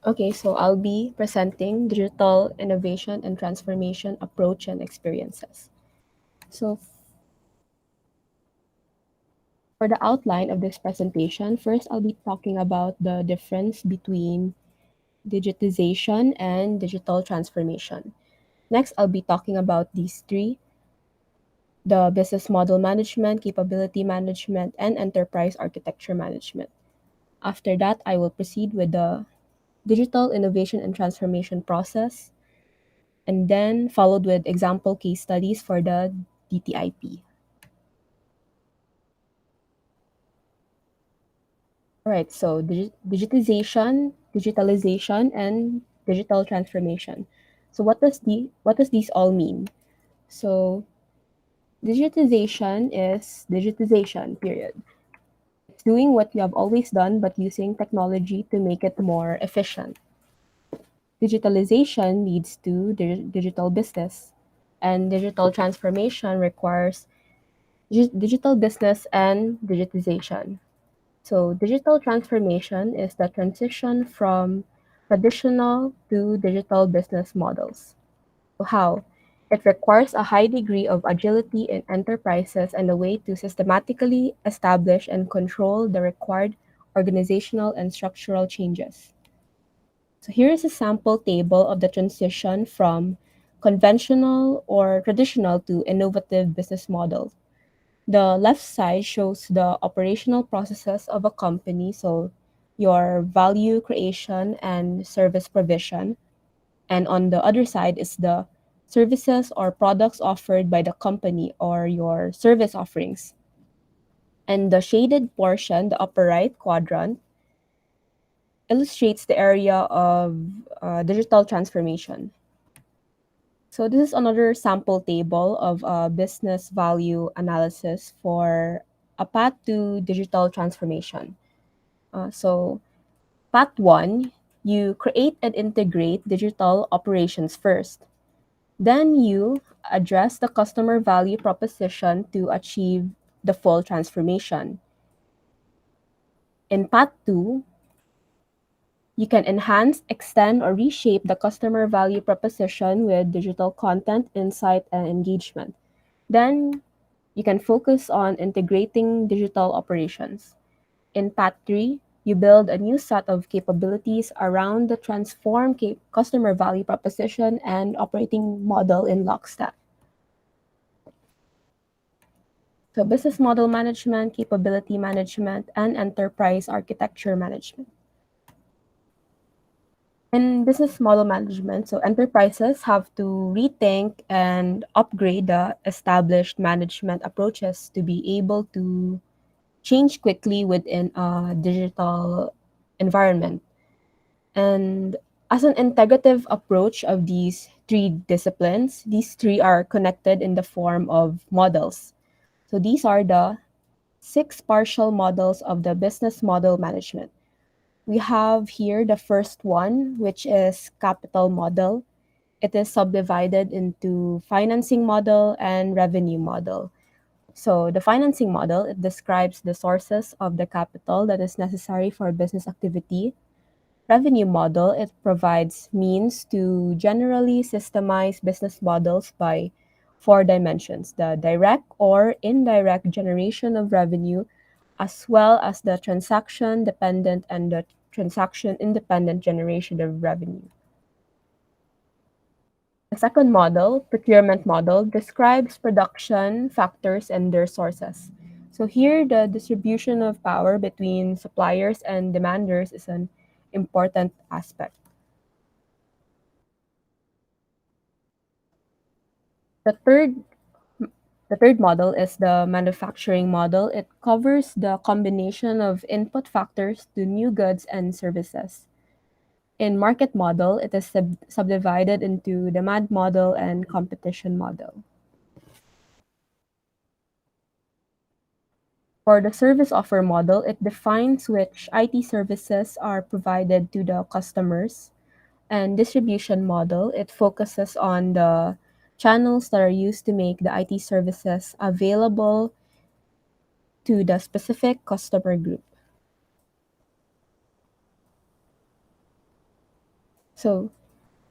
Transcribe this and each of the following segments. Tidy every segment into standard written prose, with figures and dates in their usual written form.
Okay, so I'll be presenting digital innovation and transformation approach and experiences. So for the outline of this presentation, first I'll be talking about the difference between digitization and digital transformation. Next, I'll be talking about these three: the business model management, capability management, and enterprise architecture management. After that, I will proceed with the digital innovation and transformation process, and then followed with example case studies for the DTIP. All right, so digitalization, and digital transformation. So what does these all mean? So digitization is digitization, period. It's doing what you have always done but using technology to make it more efficient. Digitalization leads to digital business, and digital transformation requires digital business and digitization. So, digital transformation is the transition from traditional to digital business models. So, how? It requires a high degree of agility in enterprises and a way to systematically establish and control the required organizational and structural changes. So, here is a sample table of the transition from conventional or traditional to innovative business models. The left side shows the operational processes of a company, so your value creation and service provision. And on the other side is the services or products offered by the company or your service offerings. And the shaded portion, the upper right quadrant, illustrates the area of digital transformation. So this is another sample table of business value analysis for a path to digital transformation. So path one, you create and integrate digital operations first. Then you address the customer value proposition to achieve the full transformation. In path two, you can enhance, extend, or reshape the customer value proposition with digital content, insight, and engagement. Then you can focus on integrating digital operations. In Path 3, you build a new set of capabilities around the transformed customer value proposition and operating model in lockstep. So, business model management, capability management, and enterprise architecture management. In business model management, so enterprises have to rethink and upgrade the established management approaches to be able to change quickly within a digital environment. And as an integrative approach of these three disciplines, these three are connected in the form of models. So these are the six partial models of the business model management. We have here the first one, which is capital model. It is subdivided into financing model and revenue model. So the financing model, it describes the sources of the capital that is necessary for business activity. Revenue model, it provides means to generally systemize business models by four dimensions: the direct or indirect generation of revenue, as well as the transaction dependent and the transaction independent generation of revenue. The second model, procurement model, describes production factors and their sources. So here, the distribution of power between suppliers and demanders is an important aspect. The third the third model is the manufacturing model. It covers the combination of input factors to new goods and services. In market model, it is subdivided into demand model and competition model. For the service offer model, it defines which IT services are provided to the customers. And distribution model, it focuses on the channels that are used to make the IT services available to the specific customer group. So,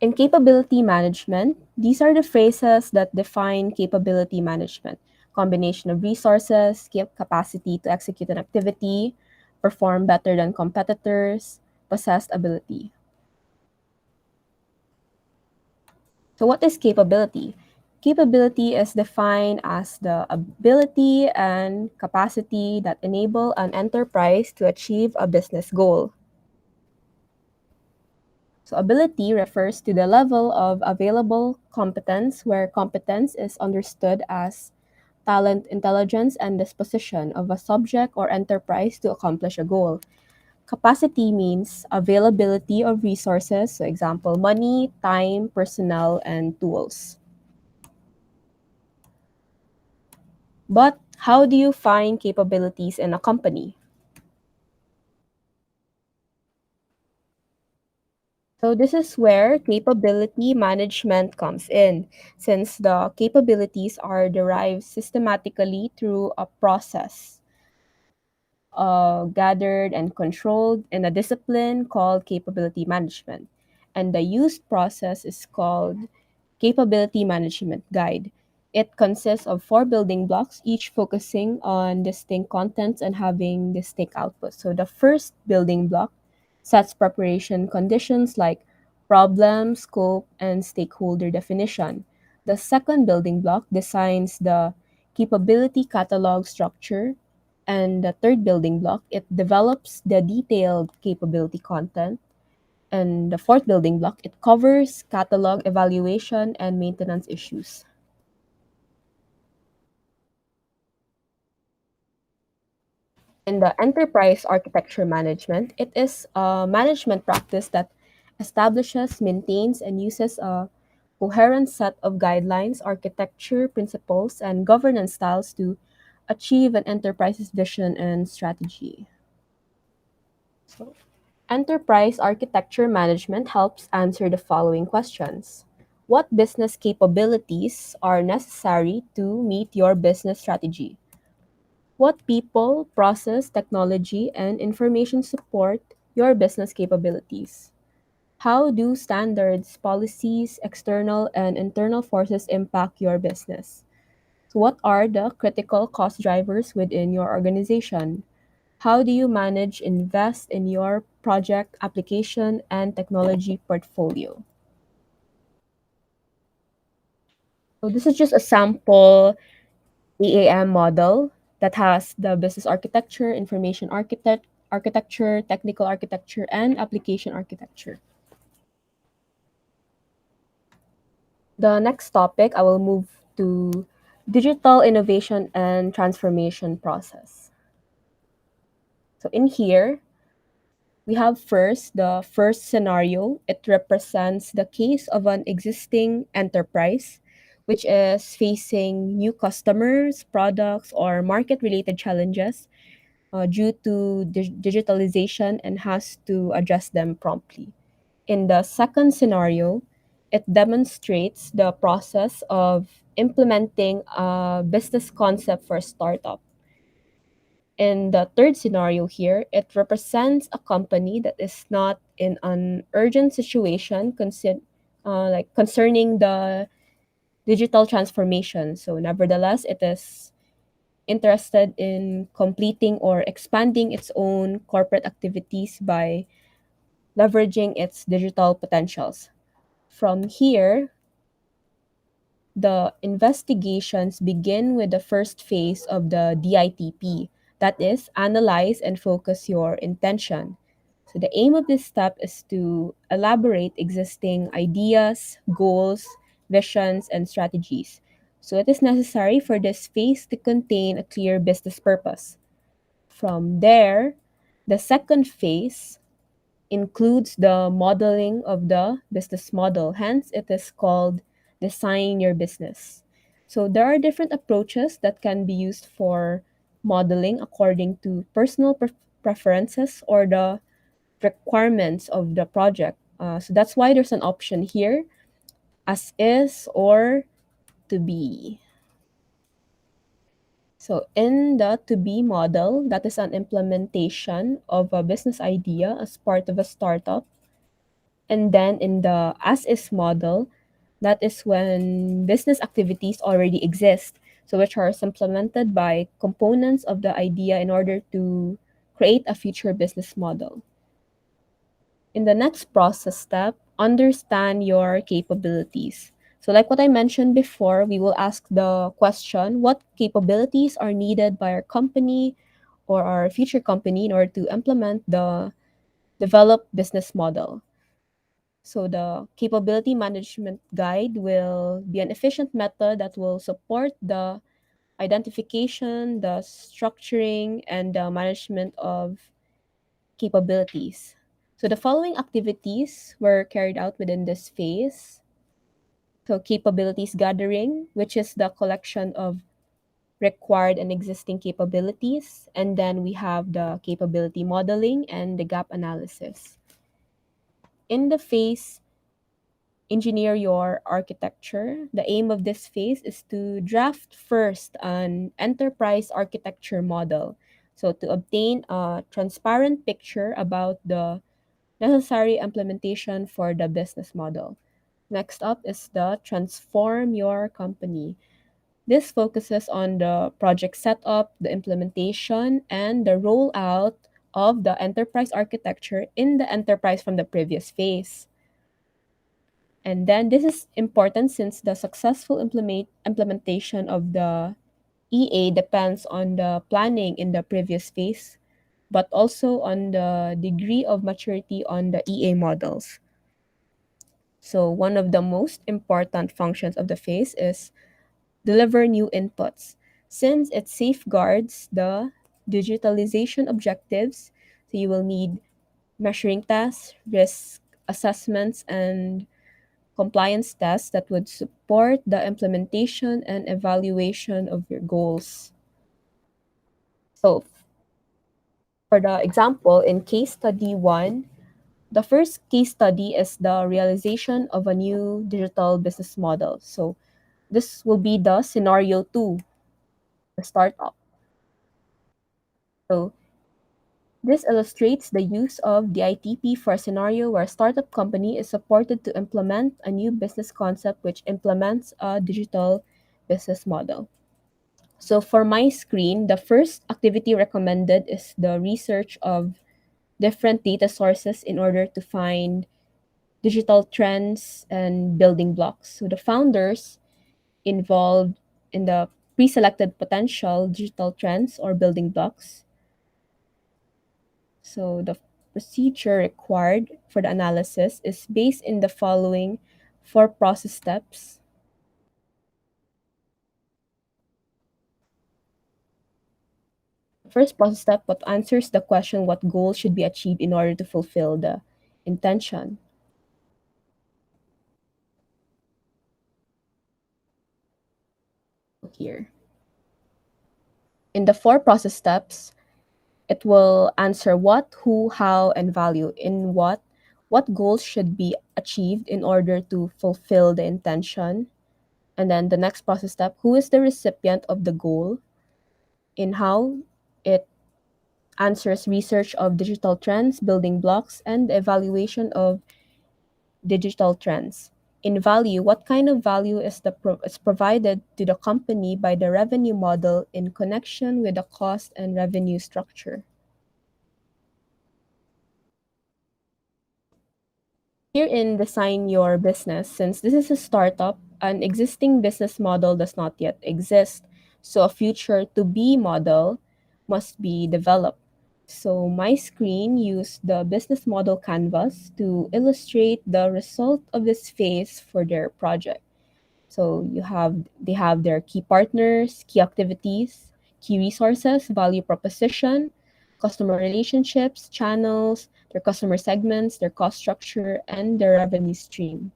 in capability management, these are the phrases that define capability management: combination of resources, capacity to execute an activity, perform better than competitors, possessed ability. So, what is capability? Capability is defined as the ability and capacity that enable an enterprise to achieve a business goal. So, ability refers to the level of available competence, where competence is understood as talent, intelligence, and disposition of a subject or enterprise to accomplish a goal. Capacity means availability of resources, so example, money, time, personnel, and tools. But how do you find capabilities in a company? So this is where capability management comes in, since the capabilities are derived systematically through a process gathered and controlled in a discipline called capability management. And the used process is called Capability Management Guide. It consists of four building blocks, each focusing on distinct contents and having distinct outputs. So the first building block sets preparation conditions like problem, scope, and stakeholder definition. The second building block designs the capability catalog structure. And the third building block, it develops the detailed capability content. And the fourth building block, it covers catalog evaluation and maintenance issues. In the enterprise architecture management, it is a management practice that establishes, maintains, and uses a coherent set of guidelines, architecture principles, and governance styles to achieve an enterprise's vision and strategy. So, enterprise architecture management helps answer the following questions. What business capabilities are necessary to meet your business strategy? What people, process, technology, and information support your business capabilities? How do standards, policies, external and internal forces impact your business? So what are the critical cost drivers within your organization? How do you manage invest in your project application and technology portfolio? So this is just a sample EAM model that has the business architecture, information architecture, technical architecture, and application architecture. The next topic, I will move to digital innovation and transformation process. So in here, we have first the first scenario. It represents the case of an existing enterprise which is facing new customers, products, or market related challenges due to digitalization and has to address them promptly. In the second scenario, it demonstrates the process of implementing a business concept for a startup. In the third scenario here, it represents a company that is not in an urgent situation concerning the digital transformation. So, nevertheless, it is interested in completing or expanding its own corporate activities by leveraging its digital potentials. From here, the investigations begin with the first phase of the DITP, that is, analyze and focus your intention. So, the aim of this step is to elaborate existing ideas, goals, visions, and strategies. So, it is necessary for this phase to contain a clear business purpose. From there, the second phase includes the modeling of the business model. Hence, it is called design your business. So, there are different approaches that can be used for modeling according to personal preferences or the requirements of the project. So, that's why there's an option here as is or to be. So, in the to be model, that is an implementation of a business idea as part of a startup. And then in the as is model, that is when business activities already exist, so which are supplemented by components of the idea in order to create a future business model. In the next process step, understand your capabilities. So, like what I mentioned before, we will ask the question what capabilities are needed by our company or our future company in order to implement the developed business model. So the capability management guide will be an efficient method that will support the identification, the structuring, and the management of capabilities. So the following activities were carried out within this phase. So capabilities gathering, which is the collection of required and existing capabilities. And then we have the capability modeling and the gap analysis. In the phase engineer your architecture. The aim of this phase is to draft first an enterprise architecture model. So, to obtain a transparent picture about the necessary implementation for the business model. Next up is the transform your company. This focuses on the project setup, the implementation, and the rollout of the enterprise architecture in the enterprise from the previous phase. And then this is important since the successful implementation of the EA depends on the planning in the previous phase, but also on the degree of maturity on the EA models. So, one of the most important functions of the phase is deliver new inputs. Since it safeguards the digitalization objectives, so you will need measuring tests, risk assessments, and compliance tests that would support the implementation and evaluation of your goals. So, for the example, in case study one, the first case study is the realization of a new digital business model. So, this will be the scenario two, the startup. So, this illustrates the use of the ITP for a scenario where a startup company is supported to implement a new business concept which implements a digital business model. So for my screen, the first activity recommended is the research of different data sources in order to find digital trends and building blocks. So the founders involved in the pre-selected potential digital trends or building blocks. So the procedure required for the analysis is based in the following four process steps. First process step, what answers the question what goal should be achieved in order to fulfill the intention here. In the four process steps, it will answer what, who, how, and value in what goals should be achieved in order to fulfill the intention. And then the next process step, who is the recipient of the goal, in how it answers research of digital trends, building blocks, and the evaluation of digital trends. In value, what kind of value is provided to the company by the revenue model in connection with the cost and revenue structure? Here in Design Your Business, since this is a startup, an existing business model does not yet exist. So a future to be model must be developed. So my screen used the business model canvas to illustrate the result of this phase for their project. So they have their key partners, key activities, key resources, value proposition, customer relationships, channels, their customer segments, their cost structure, and their revenue stream.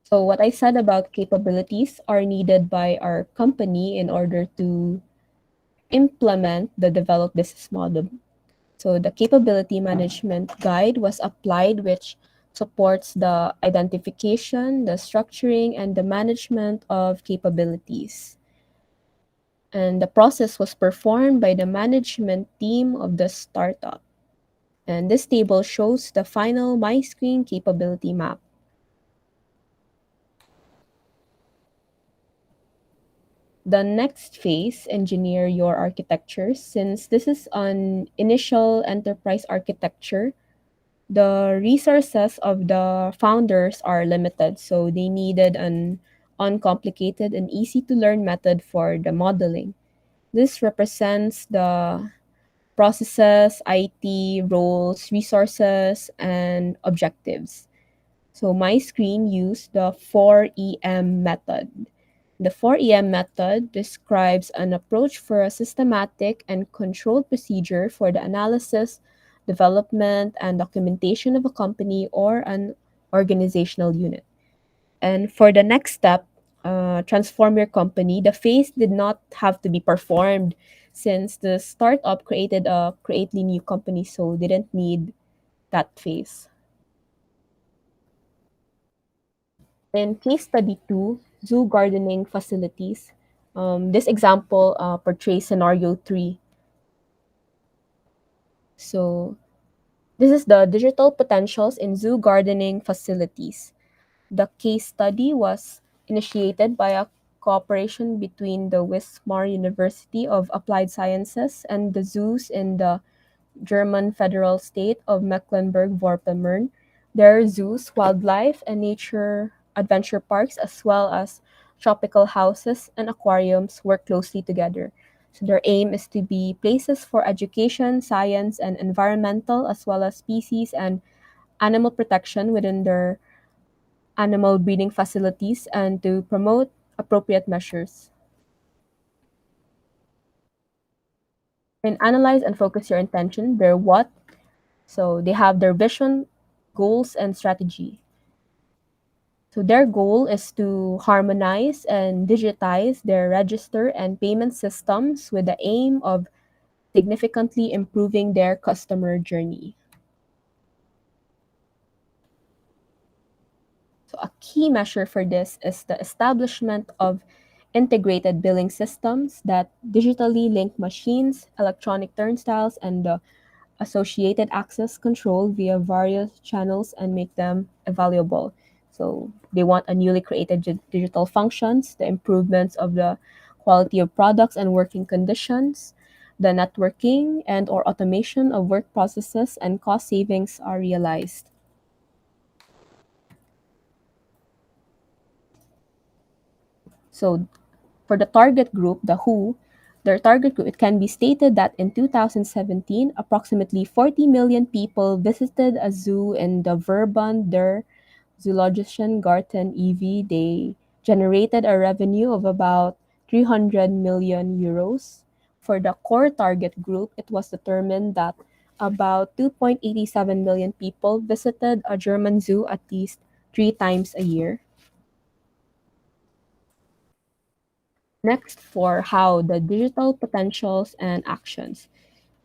So what I said about capabilities are needed by our company in order to implement the developed business model. So the capability management guide was applied, which supports the identification, the structuring, and the management of capabilities. And the process was performed by the management team of the startup. And this table shows the final My Screen capability map. The next phase, engineer your architecture. Since this is an initial enterprise architecture, the resources of the founders are limited, so they needed an uncomplicated and easy to learn method for the modeling. This represents the processes, IT, roles, resources, and objectives. So my screen used the 4EM method. The 4EM method describes an approach for a systematic and controlled procedure for the analysis, development, and documentation of a company or an organizational unit. And for the next step, transform your company, the phase did not have to be performed since the startup created a creately new company, so didn't need that phase. In case study 2, zoo gardening facilities, this example portrays scenario 3. So this is the digital potentials in zoo gardening facilities. The case study was initiated by a cooperation between the Wismar University of Applied Sciences and the zoos in the German federal state of Mecklenburg-Vorpommern. There are zoos, wildlife, and nature adventure parks, as well as tropical houses and aquariums work closely together. So their aim is to be places for education, science, and environmental, as well as species and animal protection within their animal breeding facilities and to promote appropriate measures. And analyze and focus your intention, their what. So they have their vision, goals, and strategy. So their goal is to harmonize and digitize their register and payment systems with the aim of significantly improving their customer journey. So a key measure for this is the establishment of integrated billing systems that digitally link machines, electronic turnstiles, and the associated access control via various channels and make them evaluable. So they want a newly created digital functions, the improvements of the quality of products and working conditions, the networking and or automation of work processes and cost savings are realized. So for the target group, the WHO, their target group, it can be stated that in 2017, approximately 40 million people visited a zoo in the Verbund der Zoologischen Garten e.V. They generated a revenue of about 300 million euros. For the core target group, it was determined that about 2.87 million people visited a German zoo at least 3 times a year. Next, for how the digital potentials and actions.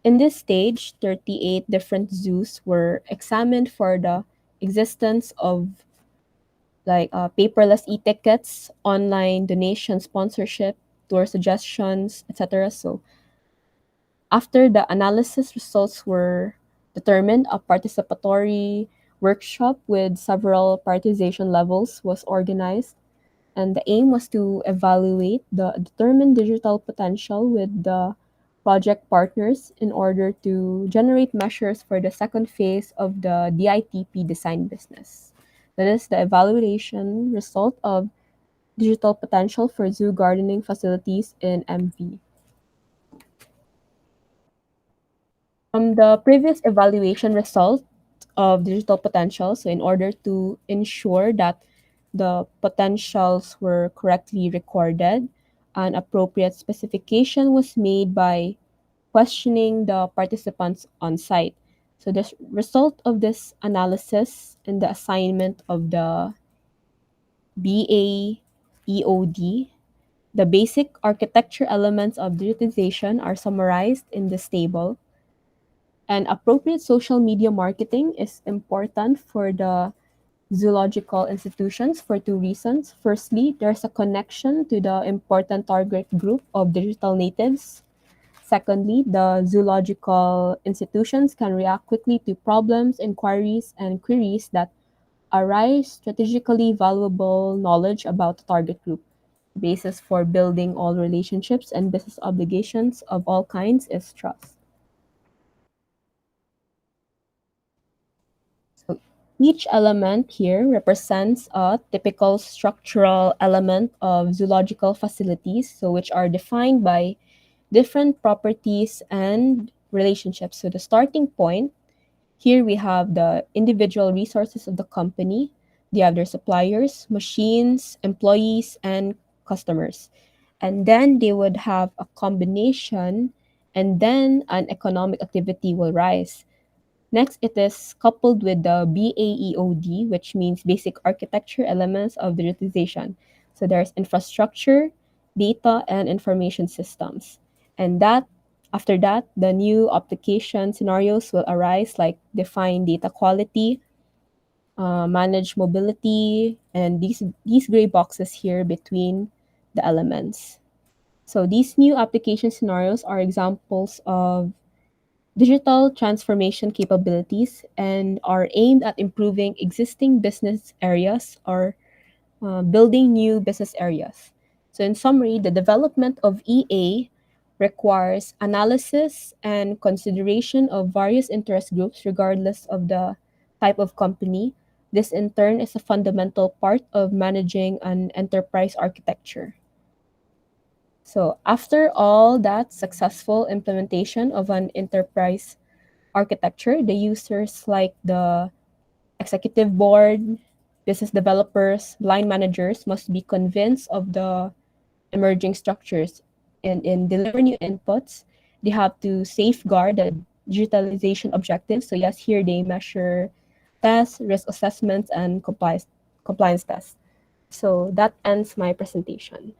In this stage, 38 different zoos were examined for the existence of paperless e-tickets, online donation sponsorship, tour suggestions, etc. So after the analysis results were determined, a participatory workshop with several prioritization levels was organized, and the aim was to evaluate the determined digital potential with the project partners in order to generate measures for the second phase of the DITP design business. That is the evaluation result of digital potential for zoo gardening facilities in MV. From the previous evaluation result of digital potential, so in order to ensure that the potentials were correctly recorded, an appropriate specification was made by questioning the participants on site. So the result of this analysis and the assignment of the BAEOD, the basic architecture elements of digitization are summarized in this table. And appropriate social media marketing is important for the zoological institutions for two reasons. Firstly, there's a connection to the important target group of digital natives. Secondly, the zoological institutions can react quickly to problems, inquiries, and queries that arise strategically valuable knowledge about the target group. Basis for building all relationships and business obligations of all kinds is trust. So each element here represents a typical structural element of zoological facilities, so which are defined by different properties and relationships. So the starting point, here we have the individual resources of the company. They have their suppliers, machines, employees, and customers. And then they would have a combination, and then an economic activity will rise. Next, it is coupled with the BAEOD, which means basic architecture elements of digitization. So there's infrastructure, data, and information systems. And that after that, the new application scenarios will arise like define data quality, manage mobility, and these gray boxes here between the elements. So these new application scenarios are examples of digital transformation capabilities and are aimed at improving existing business areas or building new business areas. So, in summary, the development of EA requires analysis and consideration of various interest groups, regardless of the type of company. This, in turn, is a fundamental part of managing an enterprise architecture. So, after all that successful implementation of an enterprise architecture, the users like the executive board, business developers, line managers must be convinced of the emerging structures. And in deliver new inputs, they have to safeguard the digitalization objectives. So yes, here they measure tests, risk assessments, and compliance tests. So that ends my presentation.